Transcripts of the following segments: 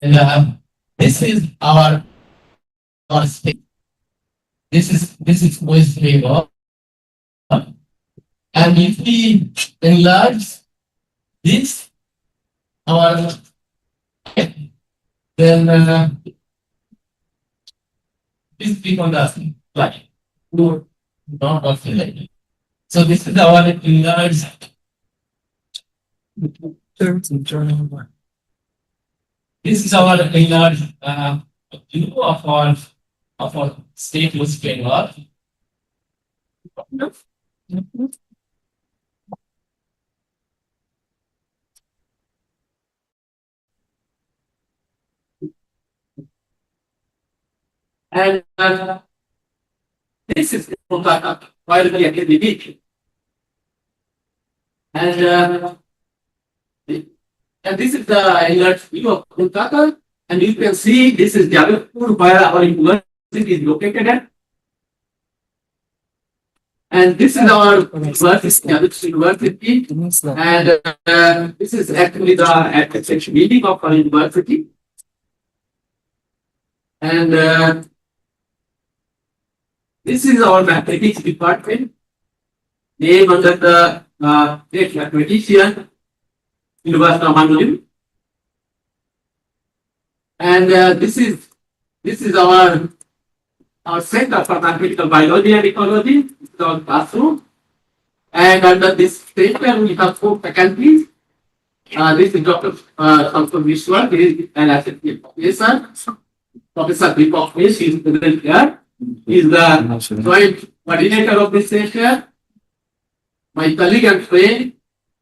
And this is our state. This is waste flavor. And if we enlarge this, our then this becomes the line. Not also like. So this is our enlarged. This is our enlarged view of our stateless framework. And this is widely academic. And this is the enlarged view of Kolkata. And you can see this is Jabalpur where our university is located at. And this is our university. And this is actually the administration building of our university. And this is our mathematics department, named under the great mathematician, University of Mandarin. And this is our center for mathematical biology and ecology. This is our classroom. And under this center, we have 4 faculties. This is Dr. Vishwa, he is an associate professor. Professor Prof. He is present here. He is the joint coordinator of this session. My colleague and friend,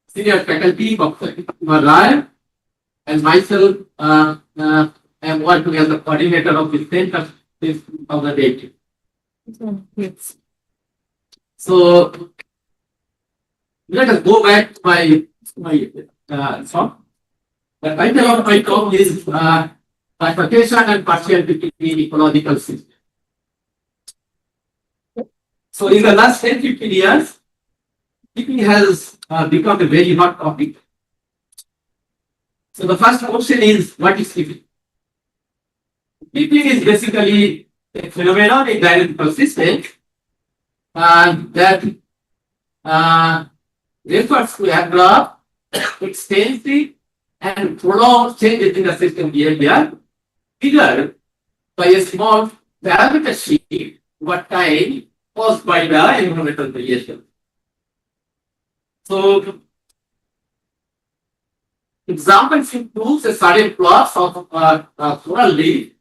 senior faculty, Dr. Rai, and myself am working as the coordinator of this center since 2008. Yes. So let us go back to my talk. The title of my talk is bifurcation and partiality in ecological system. So in the last 10-15 years, keeping has become a very hot topic. So the first question is, what is keeping? Keeping is basically a phenomenon in dynamical system that refers to abrupt, extensive, and prolonged changes in the system behavior triggered by a small parameter shift over time caused by the environmental variation. So, examples include a sudden flux of coral reef,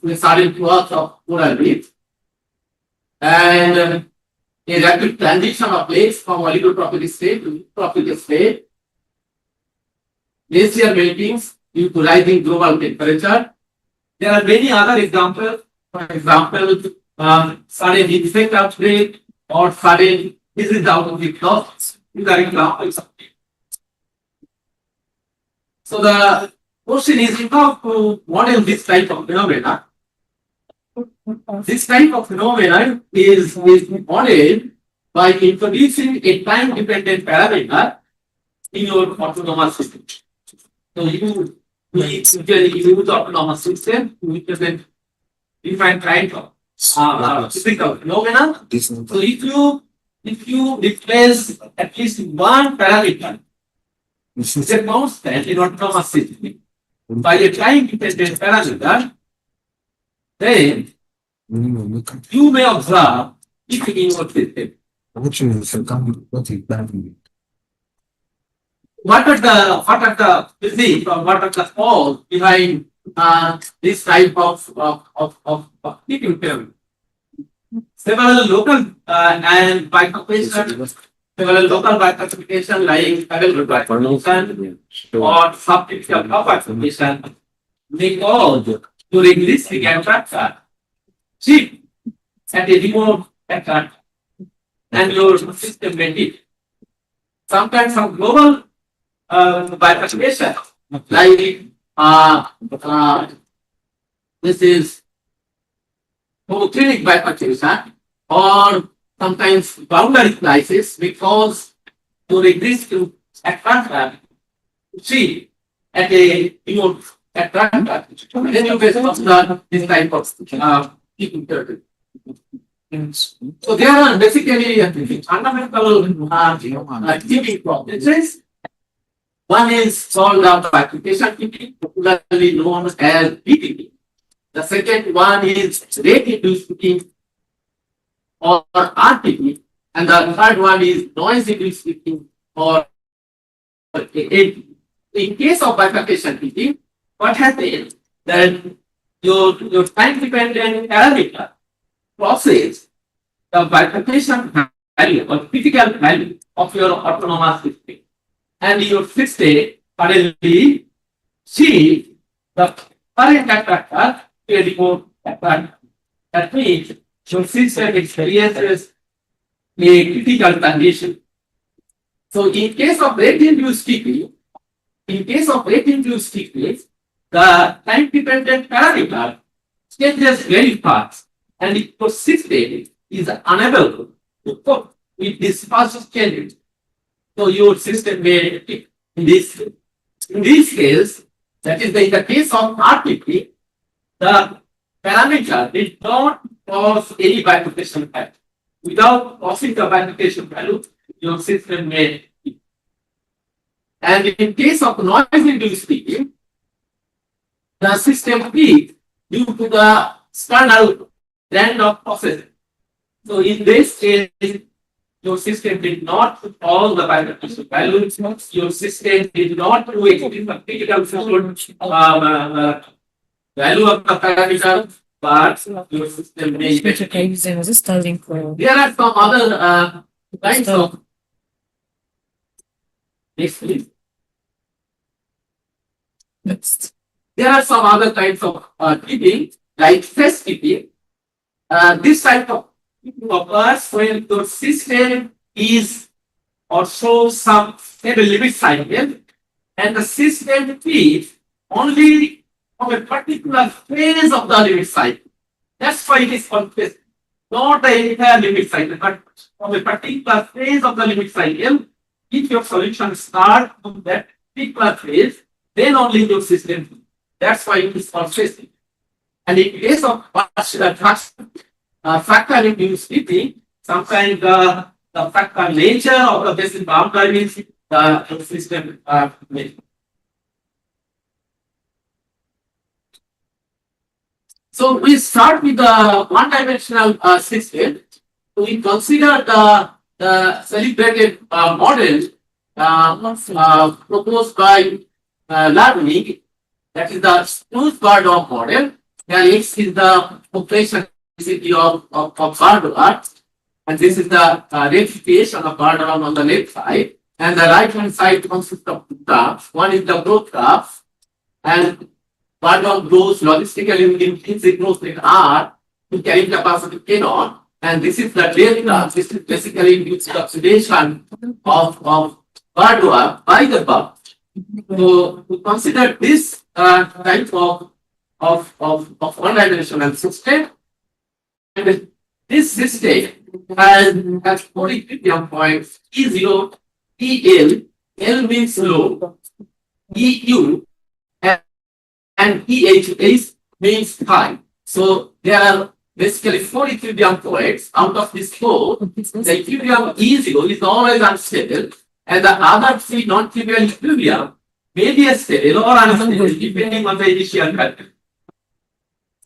a sudden flux of coral reef, and a rapid transition of lakes from oligotrophic state to trophic state, glacier meltings due to rising global temperature. There are many other examples. For example, sudden insect outbreak or sudden disease out of the crops. These are examples. So the question is how to model this type of phenomena. This type of phenomenon is modeled by introducing a time-dependent parameter in your autonomous system. So you usually use autonomous system to represent different kind of physical phenomena. So if you replace at least one parameter, the constant in autonomous system by a time-dependent parameter, then you may observe if in your system. What are the physics or what are the cause behind this type of keeping film? Several local and bifurcation, several local bifurcation like available bifurcation or subcritical bifurcation may cause during this attractor shift at a remote attractor and your system may dip. Sometimes some global bifurcation like this is homoclinic bifurcation or sometimes boundary crisis because during this attractor see at a remote attractor, then you get this type of keeping turtle. So there are basically fundamental keeping properties. One is called bifurcation keeping, popularly known as BTP. The second one is rate-induced keeping or RTP, and the third one is noise-induced keeping or ATP. In case of bifurcation keeping, what happens that your time-dependent parameter crosses the bifurcation value or critical value of your autonomous system, and your system currently sees the current attractor to a remote attractor. That means your system experiences a critical condition. So in case of rate-induced keeping, the time-dependent parameter changes very fast, and your system is unable to cope with this fast change. So your system may in this case, that is in the case of RTP, the parameter did not cause any bifurcation value. Without causing the bifurcation value, your system may. And in case of noise-induced keeping, the system peaks due to the standard random processing. So in this case, your system did not put all the bifurcation values. Your system did not do a critical value of the parameter, but your system may. There are some other kinds of. Next, please. Next. There are some other kinds of keeping, like phase keeping. This type of keeping occurs when your system is or shows some stable limit cycle, and the system feeds only from a particular phase of the limit cycle. That's why it is called phase. Not the entire limit cycle, but from a particular phase of the limit cycle. If your solution starts from that particular phase, then only your system feeds. That's why it is called phase. And in case of factor-induced keeping, sometimes the factor nature of the basic boundary means the system may. So we start with the one-dimensional system. We consider the celebrated model proposed by Larvig, that is the Spruce Budworm model. Here X is the population density of Budworm, and this is the ramification of Budworm on the left side, and the right hand side consists of two graphs. One is the growth graph, and Budworm grows logistically in signals in R to carrying capacity keynote, and this is the tail graph. This is basically due to the oxidation of Budworm by the bug. So to consider this type of one-dimensional system, and this system has 4 equilibrium points: E0, EL, L means low, EU, and EH means high. So there are basically 4 equilibrium points. Out of these 4, the equilibrium E0 is always unstable, and the other 3 non-trivial equilibrium may be stable or unstable depending on the initial value.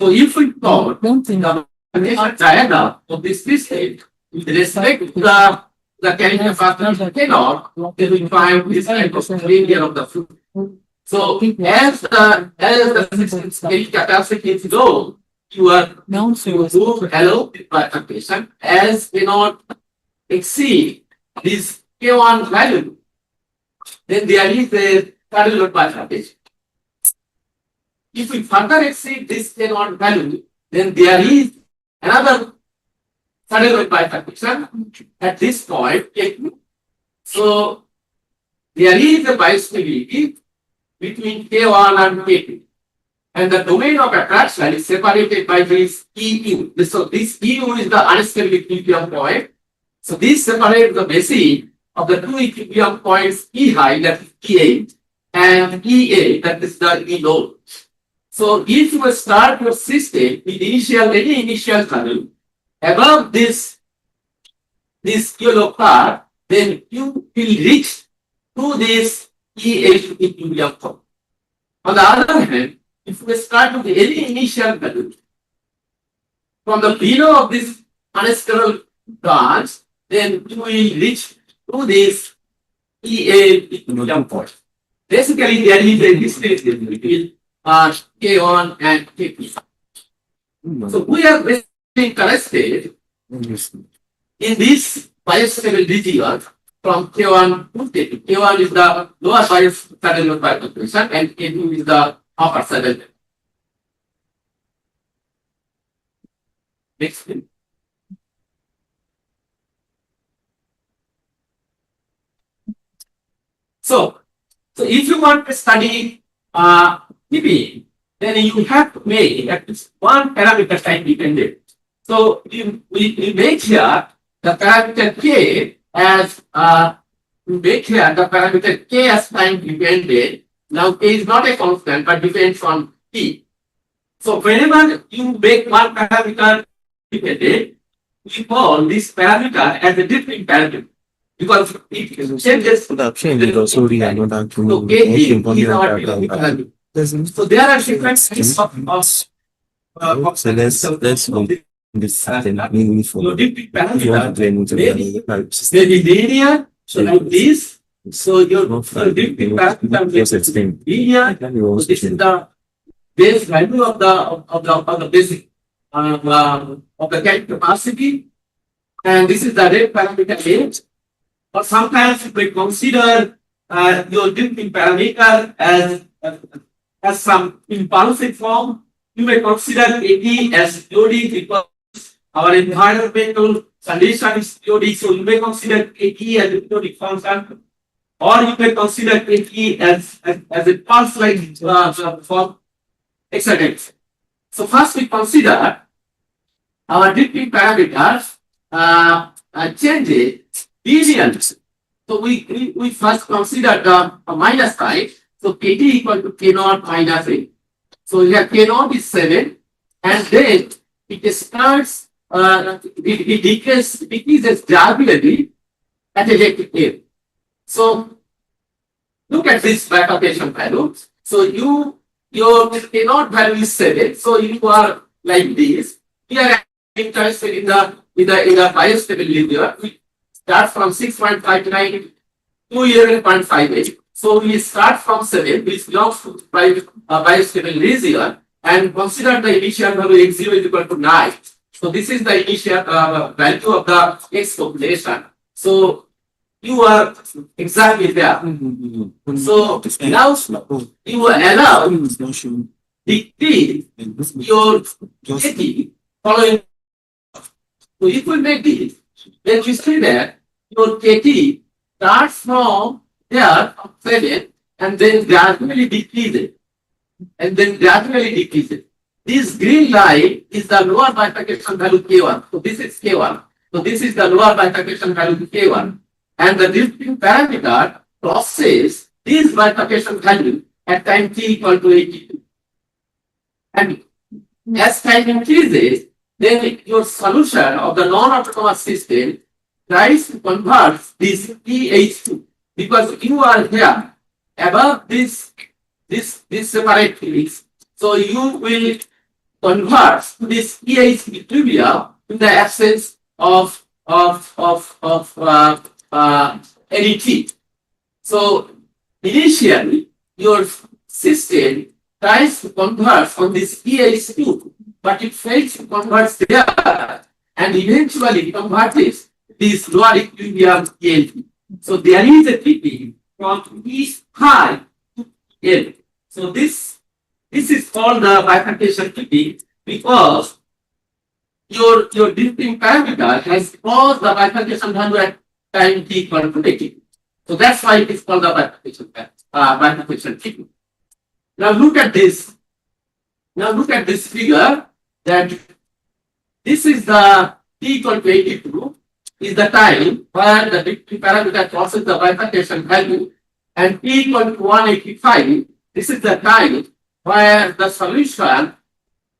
So if we plot the diagram of this system with respect to the carrying capacity keynote, then we find this type of behavior of the fluid. So as the system's carrying capacity is low, you allow the bifurcation as cannot exceed this K1 value, then there is a saddle load bifurcation. If we further exceed this K1 value, then there is another saddle load bifurcation at this point. So there is a bistability between K1 and K2. And the domain of attraction is separated by this EU. So this EU is the unstable equilibrium point. So this separates the basis of the 2 equilibrium points E high, that is E8, and EA, that is the E load. So if you start your system with any initial value above this yellow part, then you will reach to this EH equilibrium point. On the other hand, if we start with any initial value from the below of this unstable branch, then you will reach to this EA equilibrium point. Basically, there is a distance between K1 and K2. So we are basically interested in this biostable region from K1 to K2. K1 is the lower biostable bifurcation and K2 is the upper saddle. Next thing. So if you want to study TP, then you have to make at least one parameter time dependent. So we make here the parameter K as time dependent. Now K is not a constant but depends on T. So whenever you make one parameter dependent, we call this parameter as a different parameter. Because it changes the so K is our parameter. So there are different types of let's this meaningful. There is linear, so like this. So your different parameter is linear. So this is the base value of the basic of the character capacity, and this is the rate parameter H. Or sometimes we consider your different parameter as some impulsive form. You may consider AT as loading because our environmental condition is loading, so you may consider AT as a loading function, or you may consider AT as a pulse-like form, etc. So first we consider our different parameters changes deviance. So we first consider the minus side. So KT equal to K0 minus 8. So here K0 is 7, and then it starts, it decreases gradually at a rate of 8. So look at this bifurcation value. So your K0 value is 7. So you are like this. We are interested in the biostable linear. We start from 6.59 to 11.58. So we start from 7, which belongs to biostable region, and consider the initial value x0 is equal to 9. So this is the initial value of the x population. So you are exactly there. So now you allow decrease your KT following. So if we make this, then we see that your KT starts from there from 7 and then gradually decreases. This green line is the lower bifurcation value K1. So this is K1. So this is the lower bifurcation value K1. And the drifting parameter crosses this bifurcation value at time t equal to 82. And as time increases, then your solution of the non-autonomous system tries to convert this EH2, because you are here above this separate fields. So you will convert this EH equilibrium in the absence of any T. So initially your system tries to convert from this EH2, but it fails to convert there, and eventually converts this lower equilibrium ELT. So there is a TP from E high to L. So this is called the bifurcation TP because your drifting parameter has crossed the bifurcation value at time t equal to 80. So that's why it is called the bifurcation TP. Now look at this. Now look at this figure, that this is the t equal to 82 is the time where the drifting parameter crosses the bifurcation value and t equal to 185, this is the time where the solution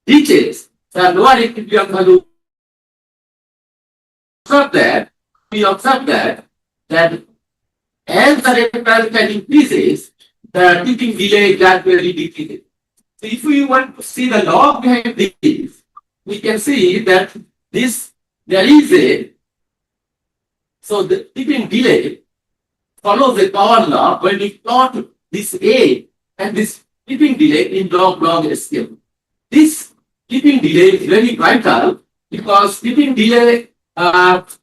reaches the lower equilibrium value. We observe that as the rate parameter increases, the tipping delay gradually decreases. So if we want to see the log behind this, we can see that there is so the tipping delay follows the power law when we plot this A and this tipping delay in log scale. This tipping delay is very vital because tipping delay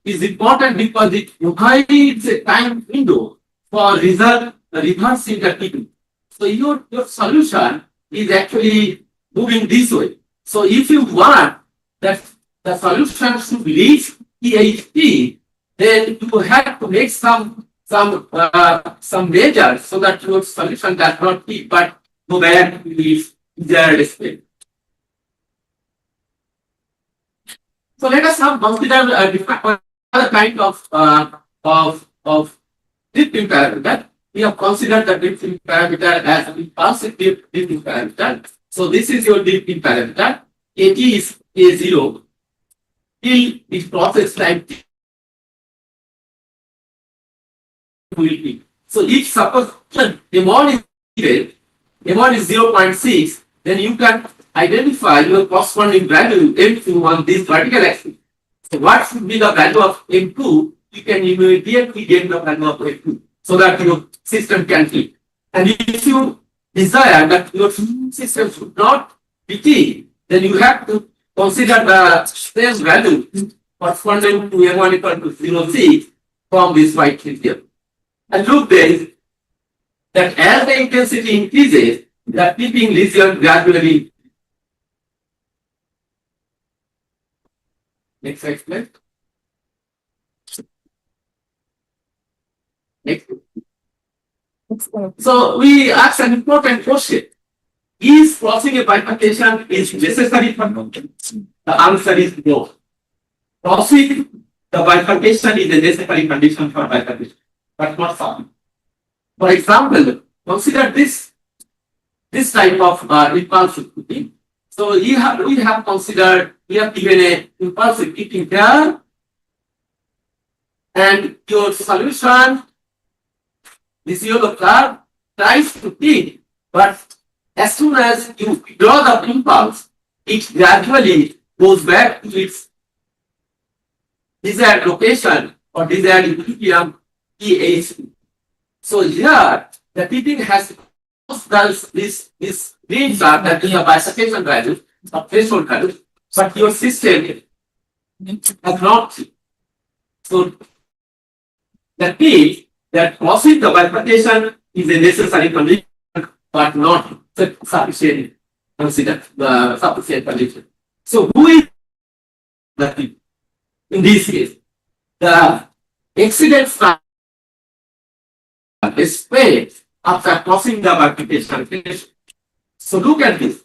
is important because it provides a time window for reversing the tipping. So your solution is actually moving this way. So if you want that the solution should reach EHP, then you have to make some measures so that your solution does not tip but go back to its desired state. So let us now consider different other kind of tipping parameter. We have considered the tipping parameter as an impulsive tipping parameter. So this is your tipping parameter. AT is A0 till its process time will be. So if suppose M1 is given, M1 is 0.6, then you can identify your corresponding value M2 on this vertical axis. So what should be the value of M2? You can immediately get the value of M2 so that your system can fit. And if you desire that your system should not be key, then you have to consider the same value corresponding to M1 equal to 0.6 from this white here. And look there that as the intensity increases, the tipping region gradually. Next slide, please. Next. So we ask an important question. Is crossing a bifurcation is necessary for content? The answer is no. Crossing the bifurcation is a necessary condition for bifurcation, but not something. For example, consider this type of impulsive tipping. So we have considered, we have given a impulsive tipping here, and your solution, this yellow curve, tries to tip, but as soon as you draw the impulse, it gradually goes back to its desired location or desired equilibrium EH. So here, the tipping has this green curve that is a bifurcation value, a threshold value, but your system has not. So that means that crossing the bifurcation is a necessary condition, but not sufficient sufficient condition. So who is the tip? In this case, the accident is spread after crossing the bifurcation. So look at this.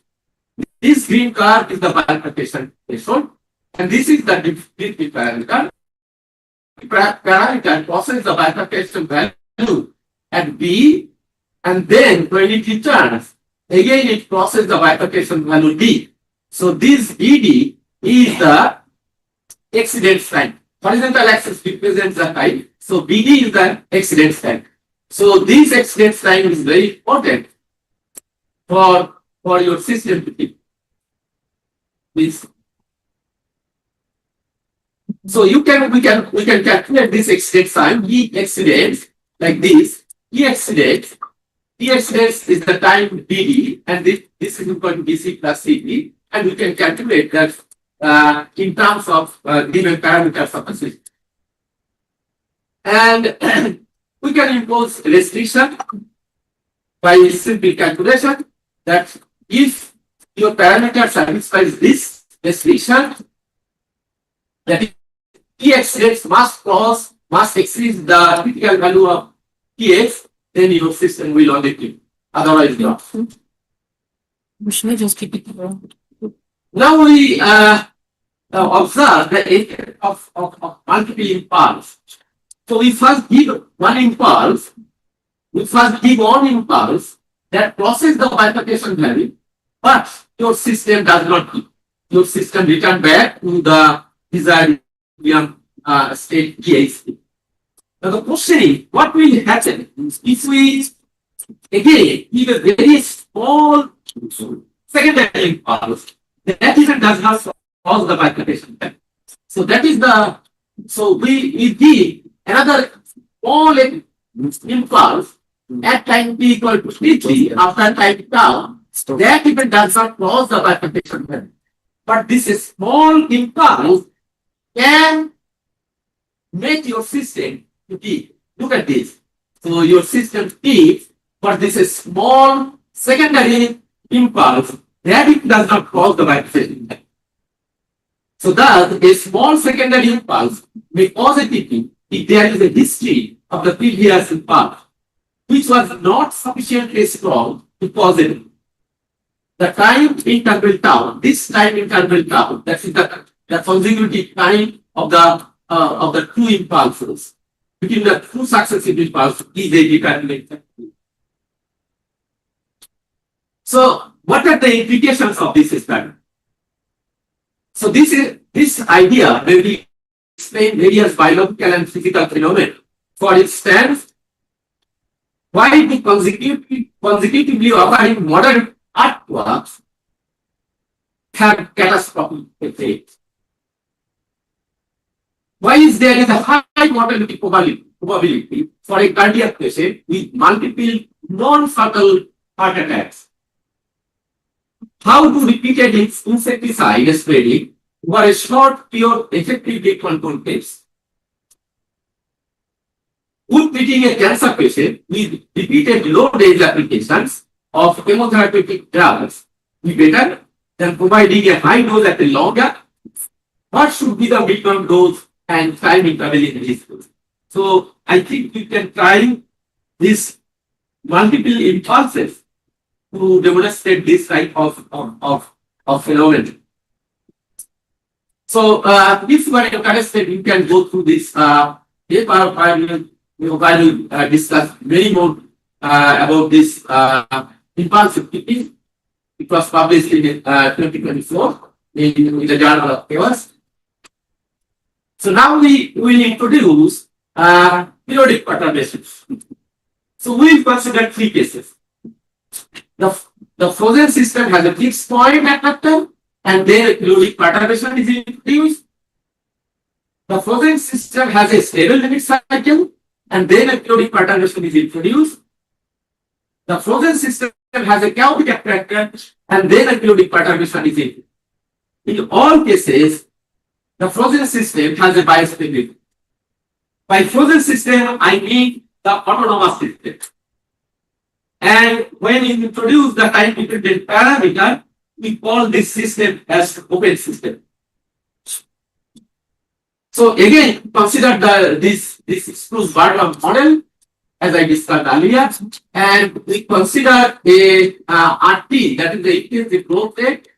This green curve is the bifurcation threshold, and this is the tipping parameter. Parameter crosses the bifurcation value at B, and then when it returns, again it crosses the bifurcation value D. So this BD is the accident time. Horizontal axis represents the time. So BD is the accident time. So this accident time is very important for your system to keep. This. So we can calculate this accident time. E accidents like this. E accidents is the time BD, and this is equal to BC plus CD, and we can calculate that in terms of given parameters of the system. And we can impose restriction by simple calculation that if your parameter satisfies this restriction, that T accidents must exceed the critical value of Tx, then your system will only keep. Otherwise not. Should I just keep it? Now we observe the effect of multiple impulse. So we first give one impulse, we first give one impulse that processes the bifurcation value, but your system does not give. Your system return back to the desired state PIC. Now the question is, what will happen if we again give a very small secondary impulse that even does not cause the bifurcation value? So that is the, so we give another small impulse at time t equal to t3 after time tau, that even does not cause the bifurcation value. But this small impulse can make your system to peak. Look at this. So your system peaks, but this is small secondary impulse that it does not cause the bifurcation value. So thus, a small secondary impulse may cause a peaking if there is a history of the previous impulse, which was not sufficiently strong to cause it. The time interval tau, this time interval tau, that is the consecutive time of the two impulses between the two successive impulses is a determinant factor. So, what are the implications of this study? So, this idea may be explain various biological and physical phenomena. For instance, why the consecutively occurring modern earthquakes have catastrophic effects? Why is there a high mortality probability for a cardiac patient with multiple non-fatal heart attacks? How do repeated insecticide spreading over a short period effectively control pace? Would treating a cancer patient with repeated low-dose applications of chemotherapeutic drugs be better than providing a high dose at a longer? What should be the minimum dose and time interval in this dose? So I think we can try these multiple impulses to demonstrate this type of phenomenon. So if you are interested, you can go through this paper where we discuss very more about this impulsive peaking. It was published in 2024 in the Journal of Chaos. So now we will introduce periodic perturbations. So we will consider three cases. The frozen system has a fixed point at that time, and then a periodic perturbation is introduced. The frozen system has a stable limit cycle, and then a periodic perturbation is introduced. The frozen system has a chaotic attractor, and then a periodic perturbation is introduced. In all cases, the frozen system has a biostability. By frozen system, I mean the autonomous system. And when you introduce the time dependent parameter, we call this system as open system. So again, consider this Spruce Budworm model, as I discussed earlier, and we consider a RT, that is the intrinsic growth rate,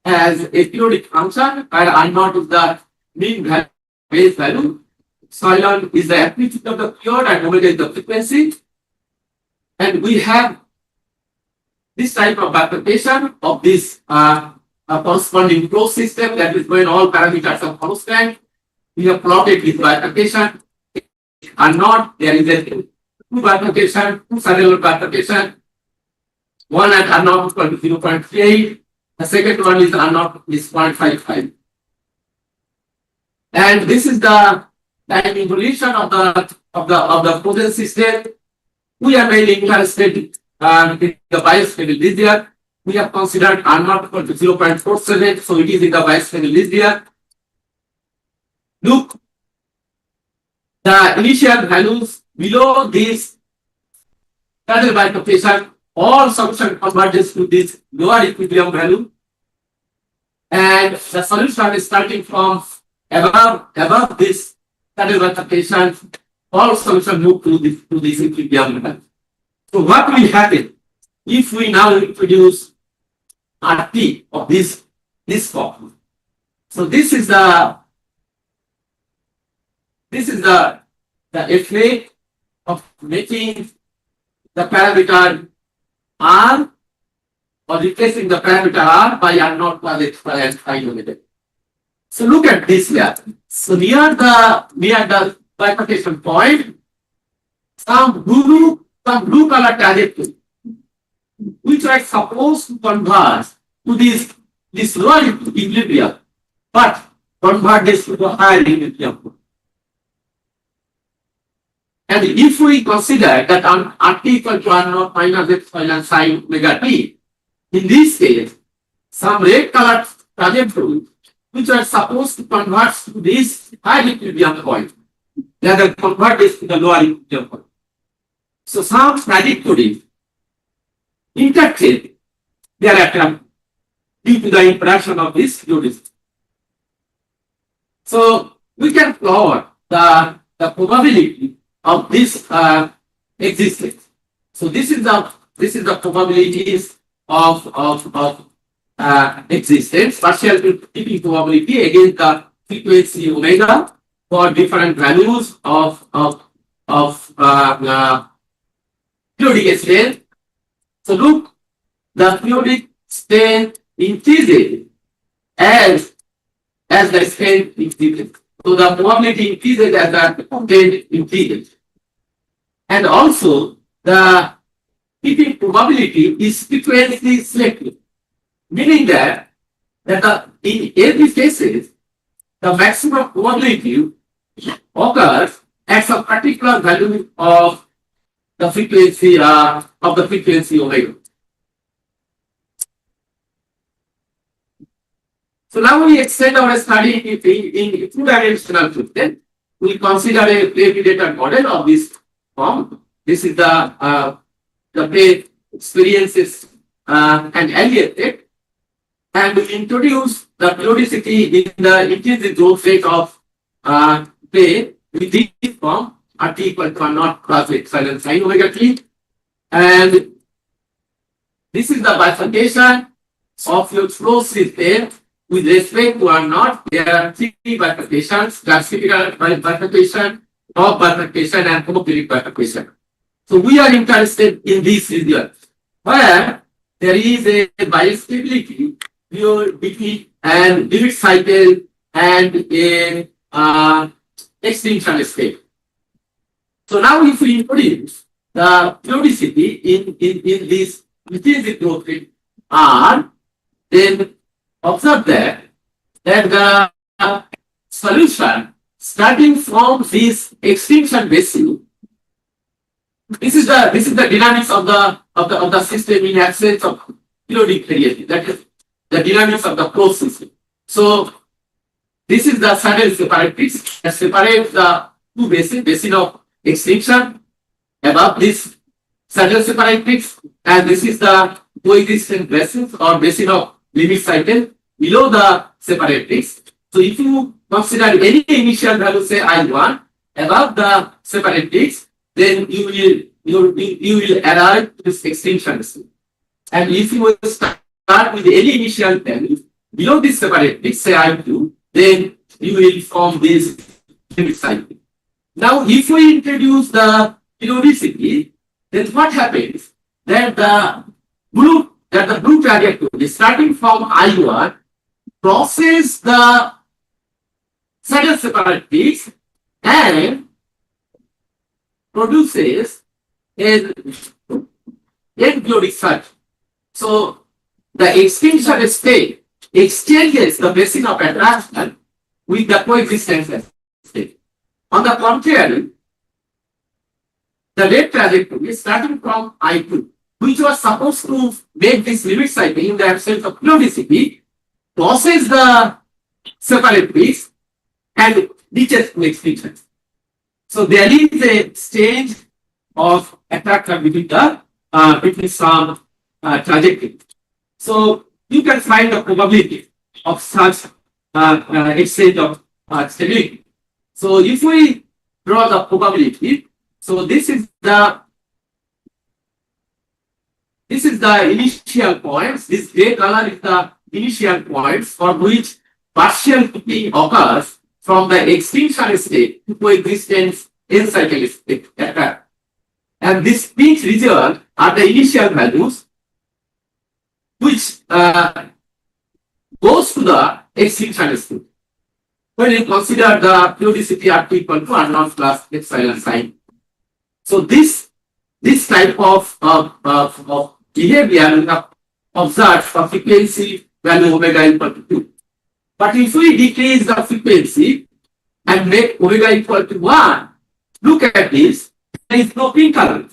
as a periodic function, where I naught is the mean base value, epsilon is the amplitude of the period, and omega is the frequency. And we have this type of bifurcation of this corresponding closed system, that is when all parameters are constant. We have plotted this bifurcation. And not, there is a two bifurcation, two cellular bifurcation. One at R naught equal to 0.38. The second one is R naught is 0.55. And this is the time evolution of the frozen system. We are mainly interested in the biostable linear. We have considered R naught equal to 0.47, so it is in the biostable linear. Look, the initial values below this parallel bifurcation, all solution converges to this lower equilibrium value, and the solution is starting from above this parallel bifurcation, all solution move to this equilibrium value. So what will happen if we now introduce RT of this form? So this is the effect of making the parameter R or replacing the parameter R by unknown plus X plus I limited. So look at this here. So near the bifurcation point, some blue color trajectory, which are supposed to converge to this lower equilibrium, but convert this to the higher equilibrium. And if we consider that RT equal to R naught minus epsilon sine omega t, in this case, some red colored trajectory, which are supposed to convert to this high equilibrium point, they are convert this to the lower equilibrium point. So some trajectory interchange thereafter due to the interaction of this periodicity. So we can plot the probability of this existence. So this is the probabilities of existence, partial tipping probability against the frequency omega for different values of periodic strength. So look, the periodic strength increases as the strength increases. So the probability increases as the strength increases. And also the tipping probability is frequency selective, meaning that in every cases the maximum probability occurs at some particular value of the frequency omega. So now we extend our study in two-dimensional system. We consider a play-predator model of this form. This is the play experiences and early effect, and we introduce the periodicity in the intrinsic growth rate of play with this form RT equal to naught plus epsilon sine omega t, and this is the bifurcation of your flow system with respect to R naught. There are three bifurcations: classical bifurcation, top bifurcation, and homophilic bifurcation. So we are interested in this region where there is a biostability between and limit cycle and a extinction state. So now if we introduce the periodicity in this intrinsic growth rate R, then observe that the solution starting from this extinction basin, this is the dynamics of the system in absence of periodic variability. That is the dynamics of the closed system. So this is the saddle separatrix that separates the two basin of extinction above this saddle separatrix, and this is the coexistent basins or basin of limit cycle below the separatrix. So if you consider any initial value, say I1, above the separatrix, then you will arrive to this extinction basin. And if you will start with any initial value below this separatrix, say I2, then you will form this limit cycle. Now, if we introduce the periodicity, then what happens? That the blue trajectory starting from I1 crosses the saddle separatrix and produces an periodic cycle. So the extinction state exchanges the basin of attraction with the coexistence state. On the contrary, the red trajectory starting from I2, which was supposed to make this limit cycle in the absence of periodicity, crosses the separatrix and reaches to extinction. So there is a exchange of attraction between some trajectory. So you can find the probability of such exchange of stability. So if we draw the probability, so this is the initial points. This gray color is the initial points for which partial tipping occurs from the extinction state to coexistence in cycle state. And this pink region are the initial values which goes to the extinction state. When you consider the periodicity R equal to R0 plus epsilon sign. So this type of behavior we have observed for frequency value omega equal to 2. But if we decrease the frequency and make omega equal to 1, look at this, there is no pink color.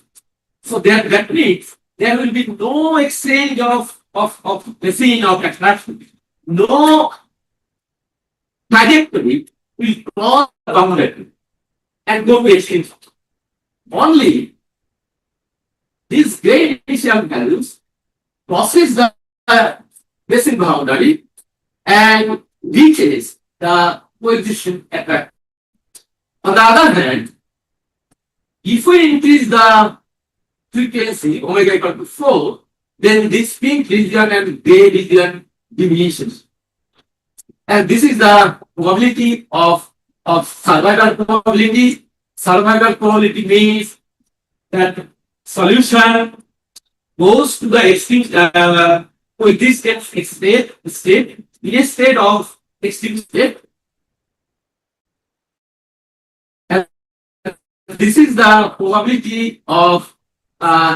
So that means there will be no exchange of machine of attraction. No trajectory will cross the boundary and go to extinction. Only these great initial values crosses the basin boundary and reaches the coexistent attraction. On the other hand, if we increase the frequency omega equal to 4, then this pink region and gray region diminishes. And this is the probability of survival probability. Survival probability means that solution goes to the extinct with this state in a state of extinct state. And this is the probability of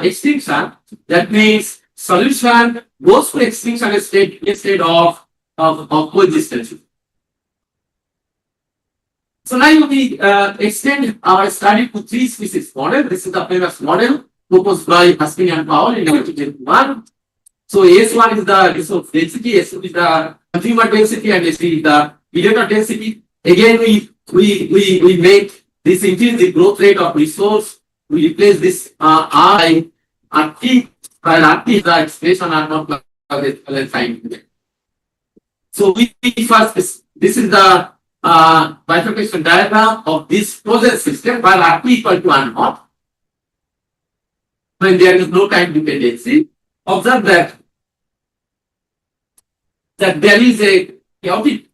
extinction. That means solution goes to extinction state in a state of coexistence. So now we extend our study to three species model. This is the famous model proposed by Hastings-Powell in 1921. So S1 is the resource density, S2 is the consumer density, and S3 is the predator density. Again, we make this increase the growth rate of resource. We replace this R by RT, while RT is the expression R not plus sign. So we first, this is the bifurcation diagram of this closed system while RT equal to R naught. When there is no time dependency, observe that there is a chaotic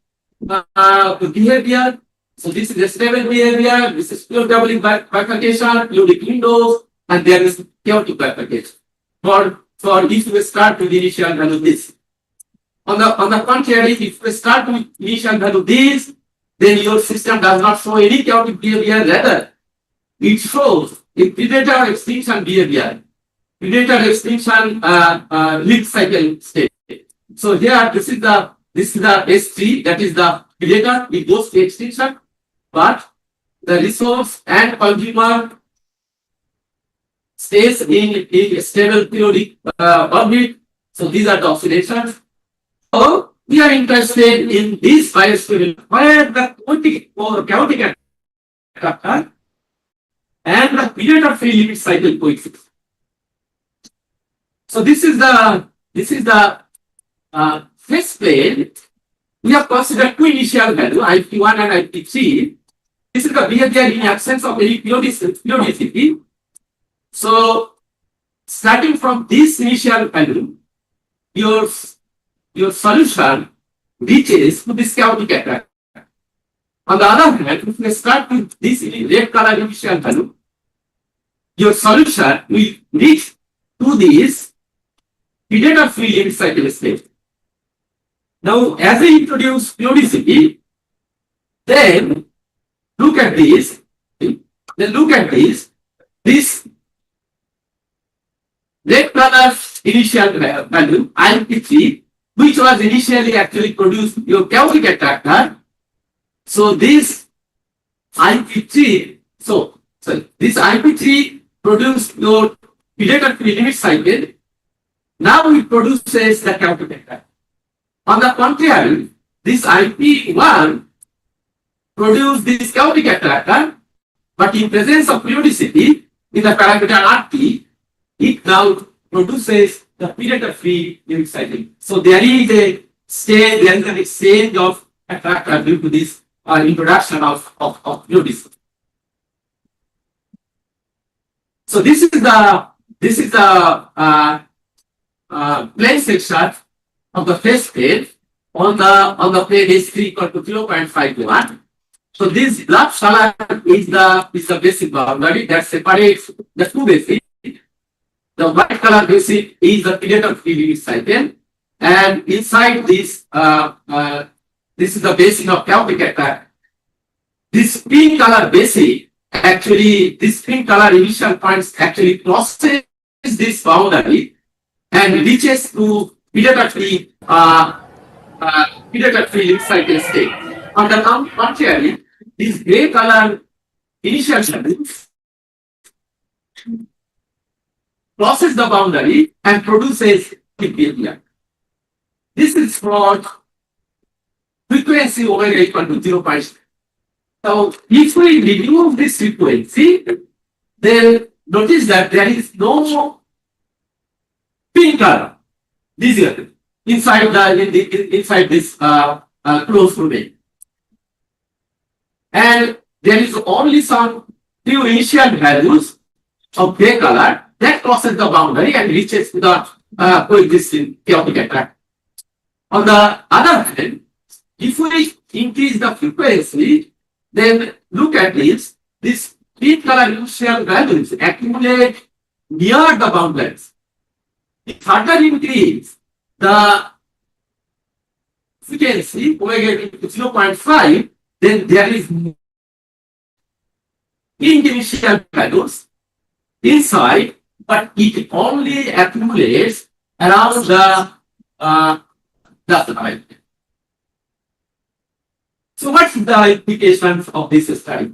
behavior. So this is a stable behavior, this is pure doubling bifurcation, periodic windows, and there is chaotic bifurcation. For if we start with the initial value this. On the contrary, if we start with initial value this, then your system does not show any chaotic behavior, rather it shows a predator extinction behavior, predator extinction lead cycle state. So here this is the S3, that is the predator, it goes to extinction, but the resource and consumer stays in a stable periodic orbit. So these are the oscillations. So we are interested in this biosphere where the chaotic attractor and the predator free limit cycle coexist. So this is the phase plane. We have considered two initial values, IP1 and IP3. This is the behavior in absence of any periodicity. So starting from this initial value, your solution reaches to this chaotic attractor. On the other hand, if we start with this red color initial value, your solution will reach to this predator free limit cycle state. Now, as I introduce periodicity, then look at this. This red color initial value, IP3, which was initially actually produced your chaotic attractor. So this IP3, this IP3 produced your predator free limit cycle. Now it produces the chaotic attractor. On the contrary, this IP1 produced this chaotic attractor, but in presence of periodicity in the parameter RT, it now produces the predator free limit cycle. So there is an exchange of attractor due to this introduction of periodicity. So this is the plane section of the phase plane on the plane is 3 equal to 0.51. So this black color is the basic boundary that separates the two basic. The white color basic is the period of free cycle, and inside this, this is the basic of chaotic attack. This pink color basic, actually, this pink color initial points actually crosses this boundary and reaches to period of free life cycle state. On the contrary, this gray color initial values crosses the boundary and produces behavior. This is for frequency omega equal to 0.6. So if we remove this frequency, then notice that there is no pink color visible inside this closed domain. And there is only some few initial values of gray color that crosses the boundary and reaches to the coexisting chaotic attack. On the other hand, if we increase the frequency, then look at this. This pink color initial values accumulate near the boundaries. If further increase the frequency omega to 0.5, then there is pink initial values inside, but it only accumulates around the time. So what's the implications of this study?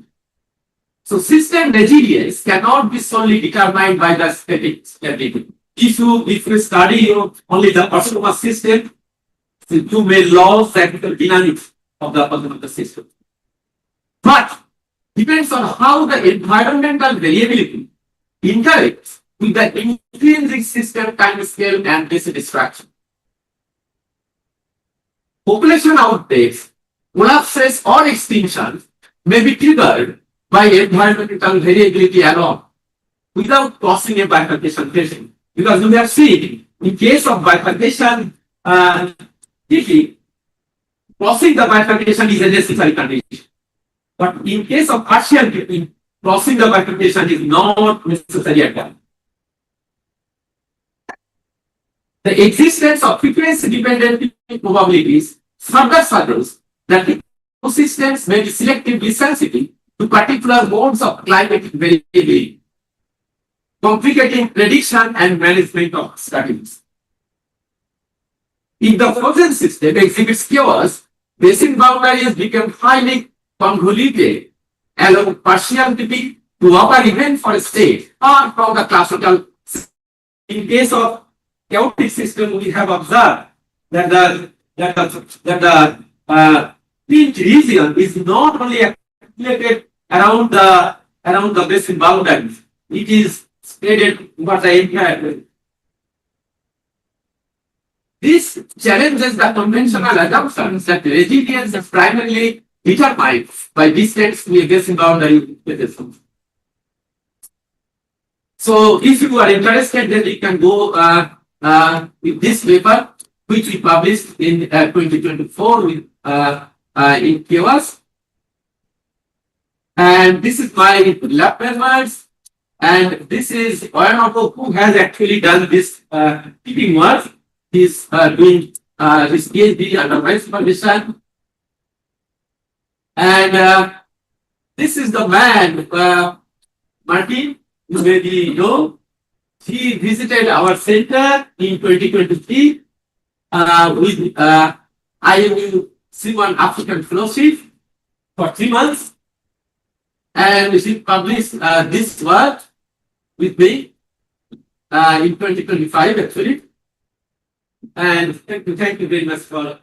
So system resilience cannot be solely determined by the static stability. If you study only the autonomous system, you may lose the dynamics of the system. But depends on how the environmental variability interacts with the intrinsic system time scale and basic structure. Population outbreaks, collapses or extinctions may be triggered by environmental variability alone without crossing a bifurcation threshold. Because we have seen in case of bifurcation peaking, crossing the bifurcation is a necessary condition. But in case of partial peaking, crossing the bifurcation is not necessary at all. The existence of frequency-dependent probabilities further suggests that ecosystems may be selectively sensitive to particular modes of climatic variability, complicating prediction and management of strategies. If the frozen system exhibits chaos, basin boundaries become highly convoluted, allowing partial tipping to occur even for a state or from the classical. In case of chaotic system, we have observed that the pinch region is not only accumulated around the basin boundaries, it is spread over the entire. This challenges the conventional assumptions that resilience is primarily determined by distance to a basin boundary. So, if you are interested, then you can go with this paper, which we published in 2024 with in KWAS. And this is my lab members, and this is Oyanopo, who has actually done this teaching work. He's doing his PhD under my supervision. And this is the man, Martin, you maybe know. He visited our center in 2023 with IMU C1 African Fellowship for 3 months. And he published this work with me in 2025 actually. And thank you very much for